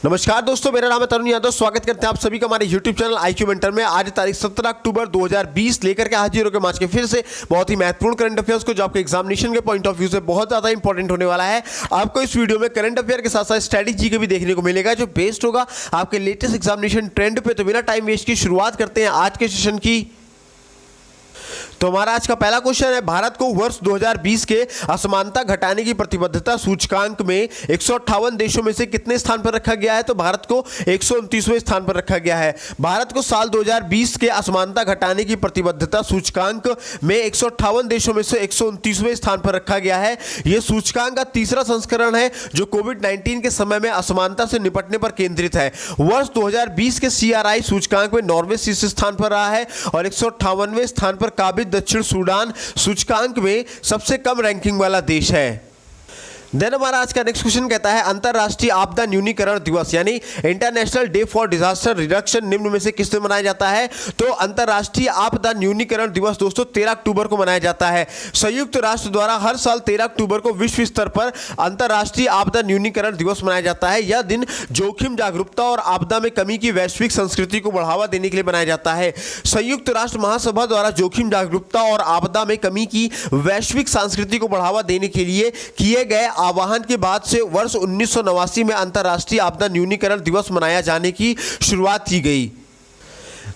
नमस्कार दोस्तों, मेरा नाम है तरुण यादव। स्वागत करते हैं आप सभी का हमारे YouTube चैनल IQ मेंटर में। आज तारीख 17 अक्टूबर 2020 लेकर के हाजिर हो गए आज के फिर से बहुत ही महत्वपूर्ण करंट अफेयर्स को, जो आपके एग्जामिनेशन के पॉइंट ऑफ व्यू से बहुत ज़्यादा इंपॉर्टेंट होने वाला है। आपको इस वीडियो में करंट अफेयर के साथ साथ स्ट्रेटेजी के भी देखने को मिलेगा, जो बेस्ड होगा आपके लेटेस्ट एग्जामिनेशन ट्रेंड पे। तो बिना टाइम वेस्ट की शुरुआत करते हैं आज के सेशन की। तो हमारा आज का पहला क्वेश्चन है, भारत को वर्ष 2020 के असमानता घटाने की प्रतिबद्धता सूचकांक में 158 देशों में से कितने स्थान पर रखा गया है? तो भारत को 129वें स्थान पर रखा गया है। भारत को साल 2020 के असमानता घटाने की प्रतिबद्धता सूचकांक में 158 देशों में से 129वें स्थान पर रखा गया है। यह सूचकांक का तीसरा संस्करण है जो कोविड-19 के समय में असमानता से निपटने पर केंद्रित है। वर्ष 2020 के CRI सूचकांक में नॉर्वे शीर्ष स्थान पर रहा है और 158वें स्थान पर काबिल दक्षिण सूडान सूचकांक में सबसे कम रैंकिंग वाला देश है। देन हमारा आज का नेक्स्ट क्वेश्चन कहता है, अंतर्राष्ट्रीय आपदा न्यूनीकरण दिवस यानी international day for disaster reduction निम्न में से किस दिन मनाया जाता है? तो अंतर्राष्ट्रीय आपदा न्यूनीकरण दिवस दोस्तों 13 अक्टूबर को मनाया जाता है। संयुक्त राष्ट्र द्वारा हर साल 13 अक्टूबर को विश्व स्तर पर अंतर्राष्ट्रीय आपदा न्यूनीकरण दिवस मनाया जाता है। यह दिन जोखिम जागरूकता और आपदा में कमी की वैश्विक संस्कृति को बढ़ावा देने के लिए बनाया जाता है। संयुक्त राष्ट्र महासभा द्वारा जोखिम जागरूकता और आपदा में कमी की वैश्विक संस्कृति को बढ़ावा देने के लिए किए गए आह्वान के बाद से वर्ष 1989 में अंतर्राष्ट्रीय आपदा न्यूनीकरण दिवस मनाया जाने की शुरुआत की गई।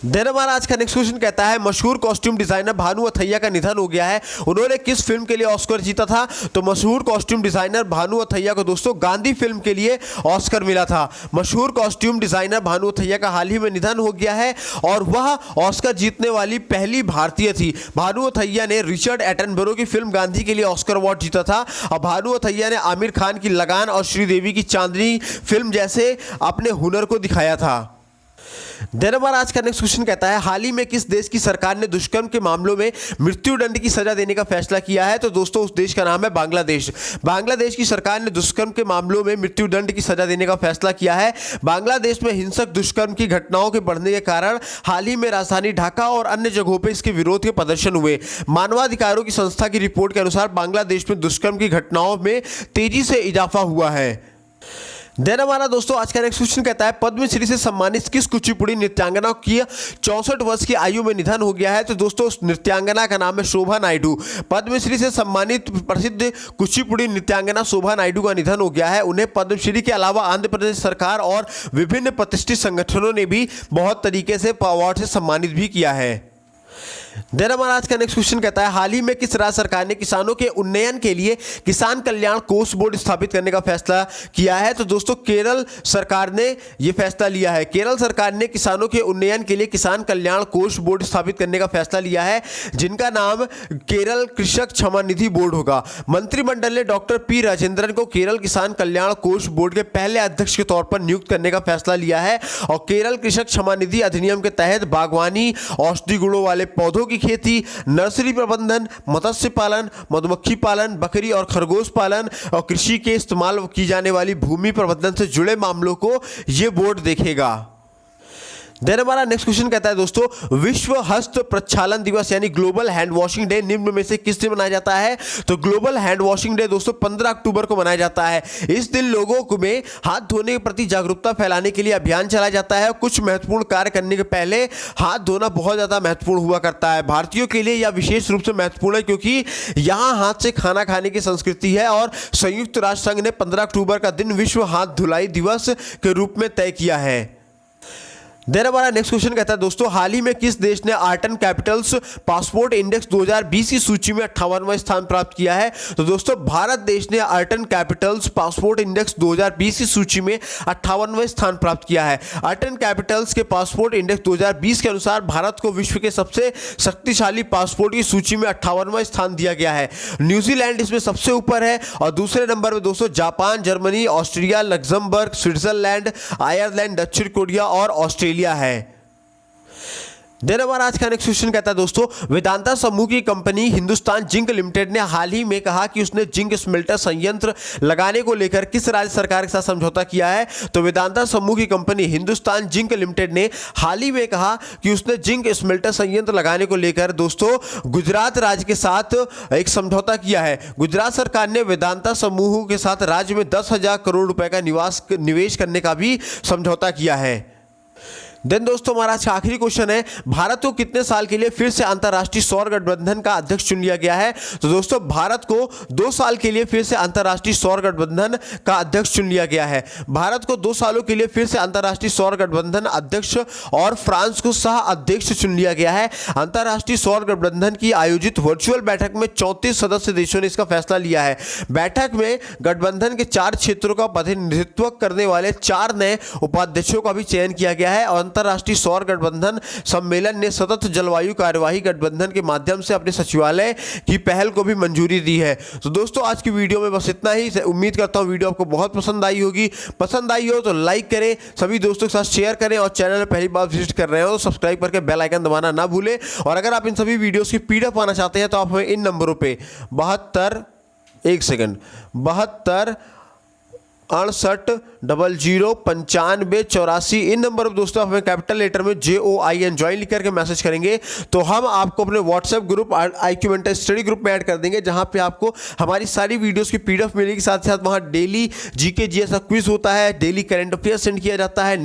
देन हमारा आज का नेक्स्ट क्वेश्चन कहता है, मशहूर कॉस्ट्यूम डिजाइनर भानु अथैया का निधन हो गया है। उन्होंने किस फिल्म के लिए ऑस्कर जीता था? तो मशहूर कॉस्ट्यूम डिजाइनर भानु अथैया को दोस्तों गांधी फिल्म के लिए ऑस्कर मिला था। मशहूर कॉस्ट्यूम डिजाइनर भानु अथैया का हाल ही में निधन हो गया है और वह ऑस्कर जीतने वाली पहली भारतीय थी। भानु अथैया ने रिचर्ड एटनबरो की फिल्म गांधी के लिए ऑस्कर अवार्ड जीता था और भानु अथैया ने आमिर खान की लगान और श्रीदेवी की चांदनी फिल्म जैसे अपने हुनर को दिखाया था। देन हमारा आज का नेक्स्ट क्वेश्चन कहता है, हाल ही में किस देश की सरकार ने दुष्कर्म के मामलों में मृत्युदंड की सजा देने का फैसला किया है? तो दोस्तों उस देश का नाम है बांग्लादेश। बांग्लादेश की सरकार ने दुष्कर्म के मामलों में मृत्युदंड की सजा देने का फैसला किया है। बांग्लादेश में हिंसक दुष्कर्म की घटनाओं के बढ़ने के कारण हाल ही में राजधानी ढाका और अन्य जगहों पर इसके विरोध के प्रदर्शन हुए। मानवाधिकारों की संस्था की रिपोर्ट के अनुसार बांग्लादेश में दुष्कर्म की घटनाओं में तेजी से इजाफा हुआ है। देन हमारा दोस्तों आज का नेक्स्ट क्वेश्चन कहता है, पद्मश्री से सम्मानित किस कुचिपुड़ी नृत्यांगना की 64 वर्ष की आयु में निधन हो गया है? तो दोस्तों उस नृत्यांगना का नाम है शोभा नायडू। पद्मश्री से सम्मानित प्रसिद्ध कुचिपुड़ी नृत्यांगना शोभा नायडू का निधन हो गया है। उन्हें पद्मश्री के अलावा आंध्र प्रदेश सरकार और विभिन्न प्रतिष्ठित संगठनों ने भी बहुत तरीके से अवार्ड से सम्मानित भी किया है। देन हमारा आज का नेक्स्ट क्वेश्चन कहता है, हाल ही में किस राज्य सरकार ने किसानों के उन्नयन के लिए किसान कल्याण कोष बोर्ड स्थापित करने का फैसला किया है? तो दोस्तों केरल सरकार ने यह फैसला लिया है। केरल सरकार ने किसानों के उन्नयन के लिए किसान कल्याण कोष बोर्ड स्थापित करने का फैसला लिया है, जिनका नाम केरल कृषक क्षमा निधि बोर्ड होगा। मंत्रिमंडल ने डॉक्टर पी राजेंद्रन को केरल किसान कल्याण कोष बोर्ड के पहले अध्यक्ष के तौर पर नियुक्त करने का फैसला लिया है और केरल कृषक क्षमा निधि अधिनियम के तहत बागवानी, औषधि गुणों वाले पौधों की खेती, नर्सरी प्रबंधन, मत्स्य पालन, मधुमक्खी पालन, बकरी और खरगोश पालन और कृषि के इस्तेमाल की जाने वाली भूमि प्रबंधन से जुड़े मामलों को यह बोर्ड देखेगा। देन हमारा नेक्स्ट क्वेश्चन कहता है दोस्तों, विश्व हस्त प्रक्षालन दिवस यानी ग्लोबल हैंड वॉशिंग डे निम्न में से किस दिन मनाया जाता है? तो ग्लोबल हैंड वॉशिंग डे दोस्तों 15 अक्टूबर को मनाया जाता है। इस दिन लोगों में हाथ धोने के प्रति जागरूकता फैलाने के लिए अभियान चलाया जाता है। कुछ महत्वपूर्ण कार्य करने के पहले हाथ धोना बहुत ज़्यादा महत्वपूर्ण हुआ करता है। भारतीयों के लिए यह विशेष रूप से महत्वपूर्ण है क्योंकि यहाँ हाथ से खाना खाने की संस्कृति है और संयुक्त राष्ट्र संघ ने 15 अक्टूबर का दिन विश्व हाथ धुलाई दिवस के रूप में तय किया है। देन हमारा नेक्स्ट क्वेश्चन कहता है दोस्तों, हाल ही में किस देश ने art and Capitals passport index 2020 की सूची में 58वां स्थान प्राप्त किया है? तो दोस्तों भारत देश ने art and Capitals passport index 2020 की सूची में 58वां स्थान प्राप्त किया है। आर्ट एंड कैपिटल्स के पासपोर्ट इंडेक्स 2020 के अनुसार भारत को विश्व के सबसे शक्तिशाली पासपोर्ट की सूची में 58वां स्थान दिया गया है। न्यूजीलैंड इसमें सबसे ऊपर है और दूसरे नंबर में दोस्तों Japan, Germany, Austria, Luxembourg, Switzerland, Ireland, दक्षिण कोरिया और ऑस्ट्रेलिया है। देन हमारा आज का नेक्स्ट क्वेश्चन कहता है दोस्तों, वेदांता समूह की कंपनी हिंदुस्तान जिंक लिमिटेड ने हाल ही में कहा कि उसने जिंक स्मेल्टर संयंत्र लगाने को लेकर किस राज्य सरकार के साथ समझौता किया है। तो वेदांता समूह की कंपनी हिंदुस्तान जिंक लिमिटेड ने हाल ही में कहा कि उसने जिंक स्मेल्टर संयंत्र लगाने को लेकर दोस्तों गुजरात राज्य के साथ एक समझौता किया है। गुजरात सरकार ने वेदांता समूह के साथ राज्य में 10,000 करोड़ रुपए का निवेश करने का भी समझौता किया है। देन दोस्तों हमारा आज का आखिरी क्वेश्चन है, भारत को कितने साल के लिए फिर से अंतर्राष्ट्रीय सौर गठबंधन का अध्यक्ष चुन लिया गया है। तो दोस्तों भारत को 2 साल के लिए फिर से अंतर्राष्ट्रीय सौर गठबंधन का अध्यक्ष चुन लिया गया है। भारत को 2 सालों के लिए फिर से अंतर्राष्ट्रीय सौर गठबंधन अध्यक्ष और फ्रांस को सह अध्यक्ष चुन लिया गया है। अंतर्राष्ट्रीय सौर गठबंधन की आयोजित वर्चुअल बैठक में 34 सदस्य देशों ने इसका फैसला लिया है। बैठक में गठबंधन के 4 क्षेत्रों का प्रतिनिधित्व करने वाले 4 नए उपाध्यक्षों का भी चयन किया गया है। और अंतर्राष्ट्रीय सौर गठबंधन सम्मेलन ने सतत जलवायु कार्यवाही गठबंधन के माध्यम से अपने सचिवालय की पहल को भी मंजूरी दी है। तो दोस्तों आज की वीडियो में बस इतना ही। उम्मीद करता हूं वीडियो आपको बहुत पसंद आई होगी। पसंद आई हो तो लाइक करें, सभी दोस्तों के साथ शेयर करें और चैनल में पहली बार विजिट कर रहे हो तो सब्सक्राइब करके बेल आइकन दबाना ना भूलें। और अगर आप इन सभी वीडियोस की पीडीएफ पाना चाहते हैं तो आप हमें इन नंबरों पे 72 68 00 95 84 इन नंबर पर दोस्तों हमें कैपिटल लेटर में JOIN ज्वाइन लिख करके मैसेज करेंगे तो हम आपको अपने WhatsApp group IQ mentor study group में ऐड कर देंगे, जहां पे आपको हमारी सारी वीडियोस की PDF मिलेगी। साथ ही साथ वहां डेली GK GS का क्विज होता है, डेली करंट अफेयर्स सेंड किया जाता है,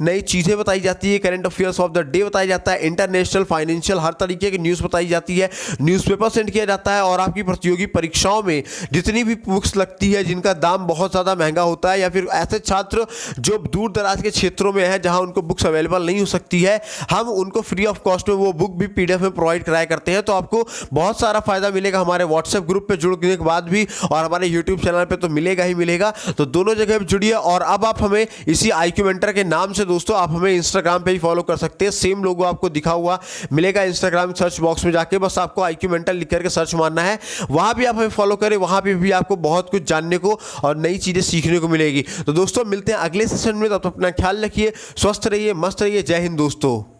नई चीज़ें बताई जाती है, current affairs of the day बताया जाता है, इंटरनेशनल फाइनेंशियल हर तरीके की न्यूज़ बताई जाती है, न्यूज़पेपर सेंड किया जाता है। और आपकी प्रतियोगी परीक्षाओं में जितनी भी बुक्स लगती है जिनका दाम बहुत ज़्यादा महंगा होता है या फिर ऐसे छात्र जो दूर दराज के क्षेत्रों में हैं जहां उनको बुक्स अवेलेबल नहीं हो सकती है, हम उनको फ्री ऑफ कॉस्ट में वो बुक भी PDF में प्रोवाइड कराया करते हैं। तो आपको बहुत सारा फायदा मिलेगा हमारे व्हाट्सएप ग्रुप पे जुड़ने के बाद भी और हमारे यूट्यूब चैनल पे तो मिलेगा ही मिलेगा। तो दोनों जगह पे जुड़िए। और अब आप हमें इसी IQ मेंटर के नाम से दोस्तों आप हमें इंस्टाग्राम पे ही फॉलो कर सकते हैं। सेम लोगो आपको दिखा हुआ मिलेगा इंस्टाग्राम सर्च बॉक्स में जाके, बस आपको IQ मेंटर लिख करके सर्च मारना है। वहां भी आप हमें फॉलो करें, वहां पे भी आपको बहुत कुछ जानने को और नई चीजें सीखने को मिलेगी। तो दोस्तों मिलते हैं अगले सेशन में, तब तक अपना ख्याल रखिए, स्वस्थ रहिए, मस्त रहिए। जय हिंद दोस्तों।